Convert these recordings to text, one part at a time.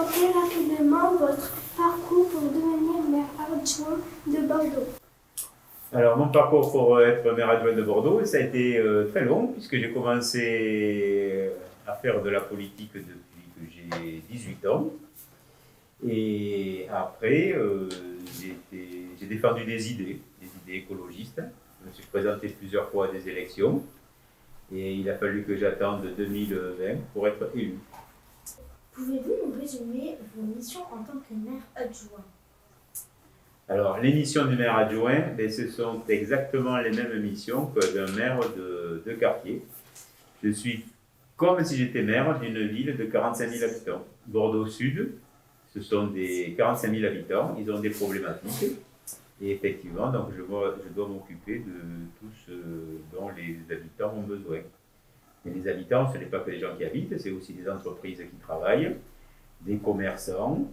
présenter rapidement votre parcours pour devenir maire adjoint de Bordeaux. Alors, mon parcours pour être maire adjoint de Bordeaux, ça a été très long, puisque j'ai commencé à faire de la politique depuis que j'ai 18 ans. Et après, j'ai défendu des idées écologistes. Je me suis présenté plusieurs fois à des élections. Et il a fallu que j'attende 2020 pour être élu. Pouvez-vous nous résumer vos missions en tant que maire adjoint? Alors, les missions du maire adjoint, ce sont exactement les mêmes missions que d'un maire de quartier. Je suis comme si j'étais maire d'une ville de 45 000 habitants. Bordeaux Sud, ce sont des 45 000 habitants, ils ont des problématiques. Et effectivement, donc je dois m'occuper de tout ce dont les habitants ont besoin. Et les habitants, ce n'est pas que les gens qui habitent, c'est aussi des entreprises qui travaillent, des commerçants,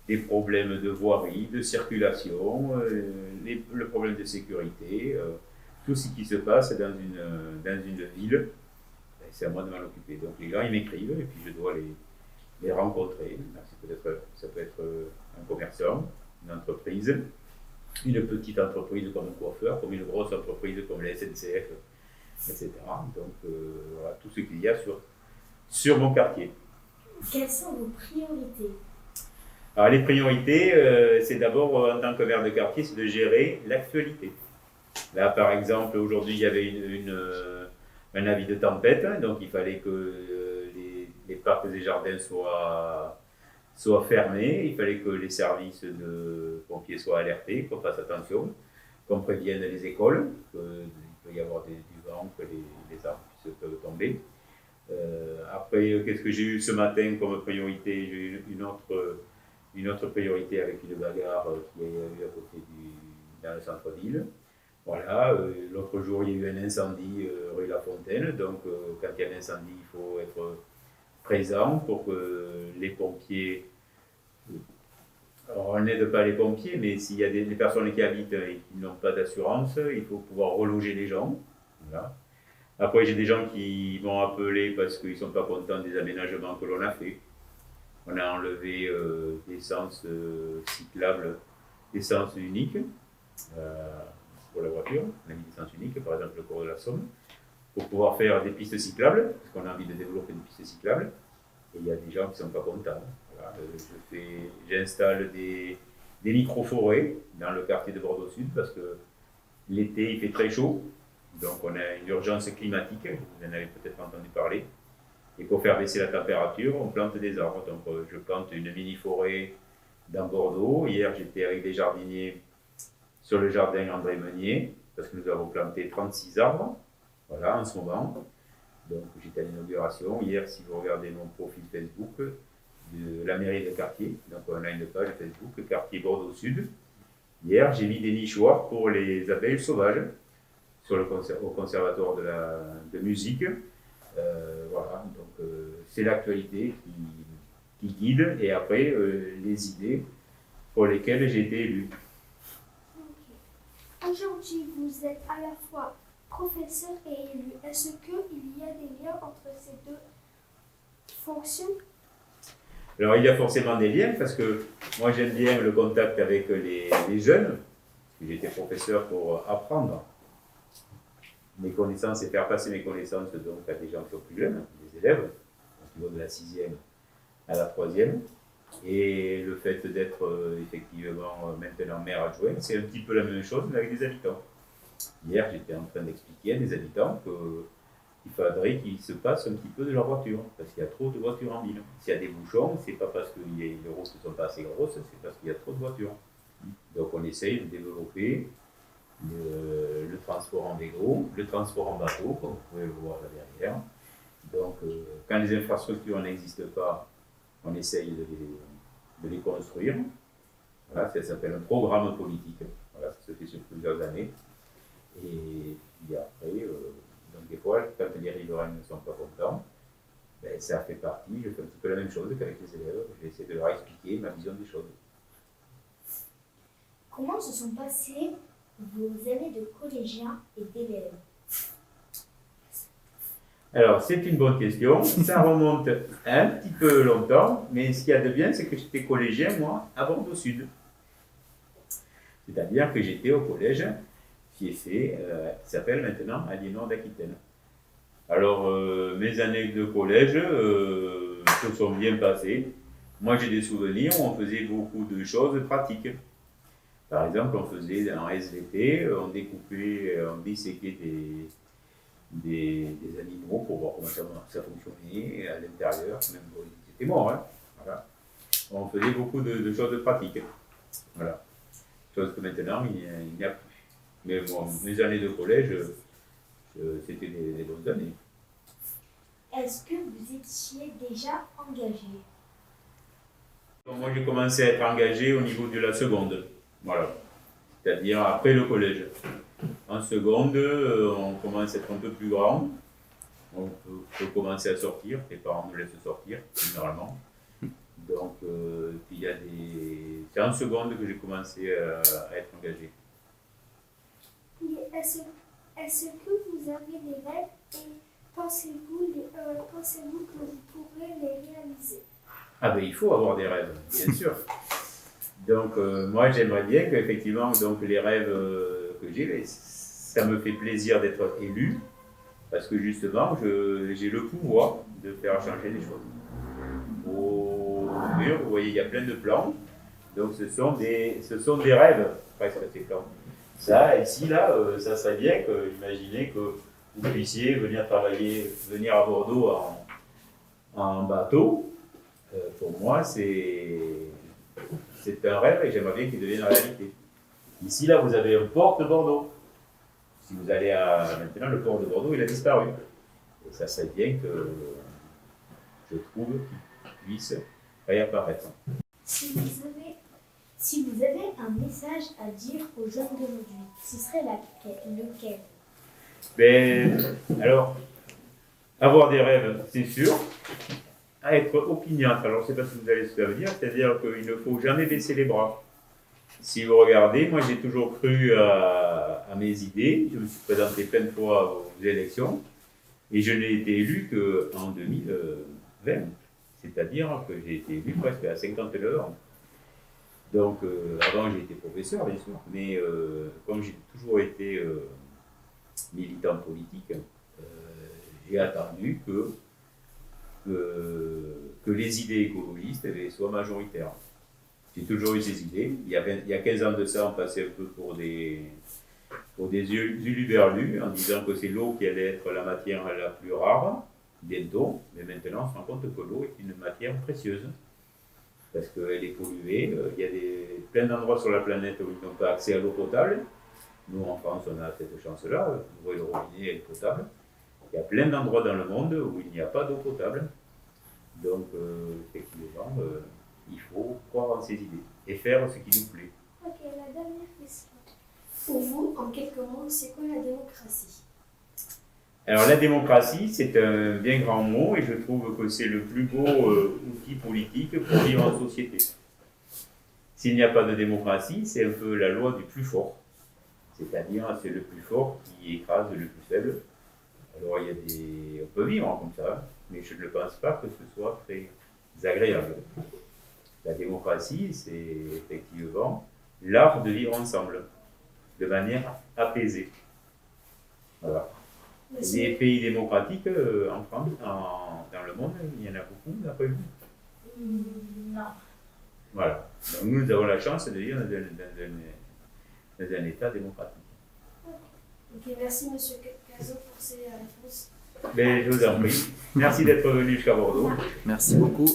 des problèmes de voirie, de circulation, le problème de sécurité, tout ce qui se passe dans une ville, c'est à moi de m'en occuper. Donc les gens, ils m'écrivent et puis je dois les rencontrer. Ça peut être un commerçant, une entreprise, une petite entreprise comme un coiffeur, comme une grosse entreprise comme la SNCF, etc. Donc voilà tout ce qu'il y a sur mon quartier. Quelles sont vos priorités? Alors les priorités, c'est d'abord en tant que maire de quartier, c'est de gérer l'actualité. Là par exemple, aujourd'hui il y avait un avis de tempête, donc il fallait que les parcs et jardins soient fermés, il fallait que les services de pompiers soient alertés, qu'on fasse attention, qu'on prévienne les écoles, qu'il peut y avoir du vent, que les arbres peuvent tomber. Après, qu'est-ce que j'ai eu ce matin comme priorité? J'ai eu une autre priorité avec une bagarre qui a eu à côté dans le centre-ville. Voilà, l'autre jour il y a eu un incendie rue La Fontaine, donc quand il y a un incendie, il faut être présent pour que les pompiers. Alors on n'aide pas les pompiers, mais s'il y a des personnes qui habitent et qui n'ont pas d'assurance, il faut pouvoir reloger les gens. Voilà. Après, j'ai des gens qui m'ont appelé parce qu'ils ne sont pas contents des aménagements que l'on a fait. On a enlevé des sens cyclables, des sens uniques pour la voiture. On a mis des sens uniques, par exemple le cours de la Somme, pour pouvoir faire des pistes cyclables, parce qu'on a envie de développer une piste cyclable. Et il y a des gens qui ne sont pas contents. Voilà. J'installe des micro-forêts dans le quartier de Bordeaux Sud, parce que l'été, il fait très chaud. Donc on a une urgence climatique, vous en avez peut-être entendu parler. Et pour faire baisser la température, on plante des arbres. Donc je plante une mini-forêt dans Bordeaux. Hier, j'étais avec des jardiniers sur le jardin André Meunier, parce que nous avons planté 36 arbres, voilà, en ce moment. Donc j'étais à l'inauguration. Hier, si vous regardez mon profil Facebook de la mairie de quartier, donc on a une page Facebook, quartier Bordeaux Sud. Hier, j'ai mis des nichoirs pour les abeilles sauvages au conservatoire de musique. Voilà, donc c'est l'actualité qui guide, et après les idées pour lesquelles j'ai été élu. Okay. Aujourd'hui, vous êtes à la fois professeur et élu. Est-ce qu'il y a des liens entre ces deux fonctions? Alors il y a forcément des liens, parce que moi j'aime bien le contact avec les jeunes, parce que j'étais professeur pour apprendre mes connaissances et faire passer mes connaissances donc à des gens qui sont plus jeunes, des élèves, qui vont de la 6e à la 3e. Et le fait d'être effectivement maintenant maire adjoint, c'est un petit peu la même chose, mais avec des habitants. Hier, j'étais en train d'expliquer à des habitants qu'il faudrait qu'ils se passent un petit peu de leur voiture, parce qu'il y a trop de voitures en ville. S'il y a des bouchons, c'est pas parce que les routes ne sont pas assez grosses, c'est parce qu'il y a trop de voitures. Donc on essaye de développer le transport en vélo, le transport en bateau, comme vous pouvez le voir là derrière. Donc, quand les infrastructures n'existent pas, on essaye de les construire. Voilà, ça s'appelle un programme politique. Voilà, ça se fait sur plusieurs années. Et puis après, donc des fois, quand les riverains ne sont pas contents, ben, ça fait partie, je fais un petit peu la même chose qu'avec les élèves. J'essaie de leur expliquer ma vision des choses. Comment se sont passées vos années de collégien et d'élève? Alors, c'est une bonne question. Ça remonte un petit peu longtemps, mais ce qu'il y a de bien, c'est que j'étais collégien, moi, à Bordeaux-Sud. C'est-à-dire que j'étais au collège Fieffé, qui s'appelle maintenant Aliénor d'Aquitaine. Alors, mes années de collège se sont bien passées. Moi, j'ai des souvenirs où on faisait beaucoup de choses pratiques. Par exemple, on faisait en SVT, on découpait, on disséquait des animaux pour voir comment ça fonctionnait à l'intérieur, même quand ils étaient morts. Hein. Voilà. On faisait beaucoup de choses pratiques. Voilà. Chose que maintenant, il n'y a plus. Mais bon, mes années de collège, c'était des bonnes années. Est-ce que vous étiez déjà engagé? Donc, moi, j'ai commencé à être engagé au niveau de la seconde. Voilà. C'est-à-dire après le collège. En seconde, on commence à être un peu plus grand. On peut commencer à sortir. Les parents nous laissent sortir, généralement. Donc, il y a c'est en seconde que j'ai commencé à être engagé. Est-ce que vous avez des rêves et pensez-vous que vous pourrez les réaliser? Ah ben il faut avoir des rêves, bien sûr. Donc moi j'aimerais bien qu'effectivement donc les rêves que j'ai, ça me fait plaisir d'être élu parce que justement j'ai le pouvoir de faire changer les choses. Au mur, vous voyez, il y a plein de plans. Donc ce sont des rêves presque ces plans. Ça ici là, ça serait bien que imaginez que vous puissiez venir travailler, venir à Bordeaux en bateau. Pour moi, c'est un rêve et j'aimerais bien qu'il devienne réalité. Ici, là, vous avez un port de Bordeaux. Si vous allez maintenant, le port de Bordeaux, il a disparu. Et ça serait bien que je trouve qu'il puisse réapparaître. Si vous avez un message à dire aux jeunes d'aujourd'hui, ce serait lequel? Ben, alors, avoir des rêves, c'est sûr. À être opiniâtre. Alors, je ne sais pas si vous allez ce que ça veut dire, c'est-à-dire qu'il ne faut jamais baisser les bras. Si vous regardez, moi j'ai toujours cru à mes idées. Je me suis présenté plein de fois aux élections et je n'ai été élu qu'en 2020. C'est-à-dire que j'ai été élu presque à 59 ans. Donc, avant j'ai été professeur, bien sûr, mais comme j'ai toujours été militant politique, j'ai attendu que les idées écologistes soient majoritaires. J'ai toujours eu ces idées. Il y a 15 ans de ça, on passait un peu pour des huluberlus en disant que c'est l'eau qui allait être la matière la plus rare, bientôt. Mais maintenant, on se rend compte que l'eau est une matière précieuse parce qu'elle est polluée. Il y a plein d'endroits sur la planète où ils n'ont pas accès à l'eau potable. Nous, en France, on a cette chance-là. Vous voyez, le robinet est potable. Il y a plein d'endroits dans le monde où il n'y a pas d'eau potable. Donc, effectivement, il faut croire en ses idées et faire ce qui nous plaît. Ok, la dernière question. Pour vous, en quelques mots, c'est quoi la démocratie? Alors, la démocratie, c'est un bien grand mot et je trouve que c'est le plus beau outil politique pour vivre en société. S'il n'y a pas de démocratie, c'est un peu la loi du plus fort. C'est-à-dire, c'est le plus fort qui écrase le plus faible. Alors, on peut vivre comme ça, mais je ne pense pas que ce soit très agréable. La démocratie, c'est effectivement l'art de vivre ensemble, de manière apaisée. Voilà. Les pays démocratiques en France, dans le monde, il y en a beaucoup, d'après vous? Non. Voilà. Donc, nous avons la chance de vivre dans un État démocratique. Ok, merci Monsieur Cazot pour ces réponses. Mais je vous en prie. Merci d'être venu jusqu'à Bordeaux. Merci beaucoup.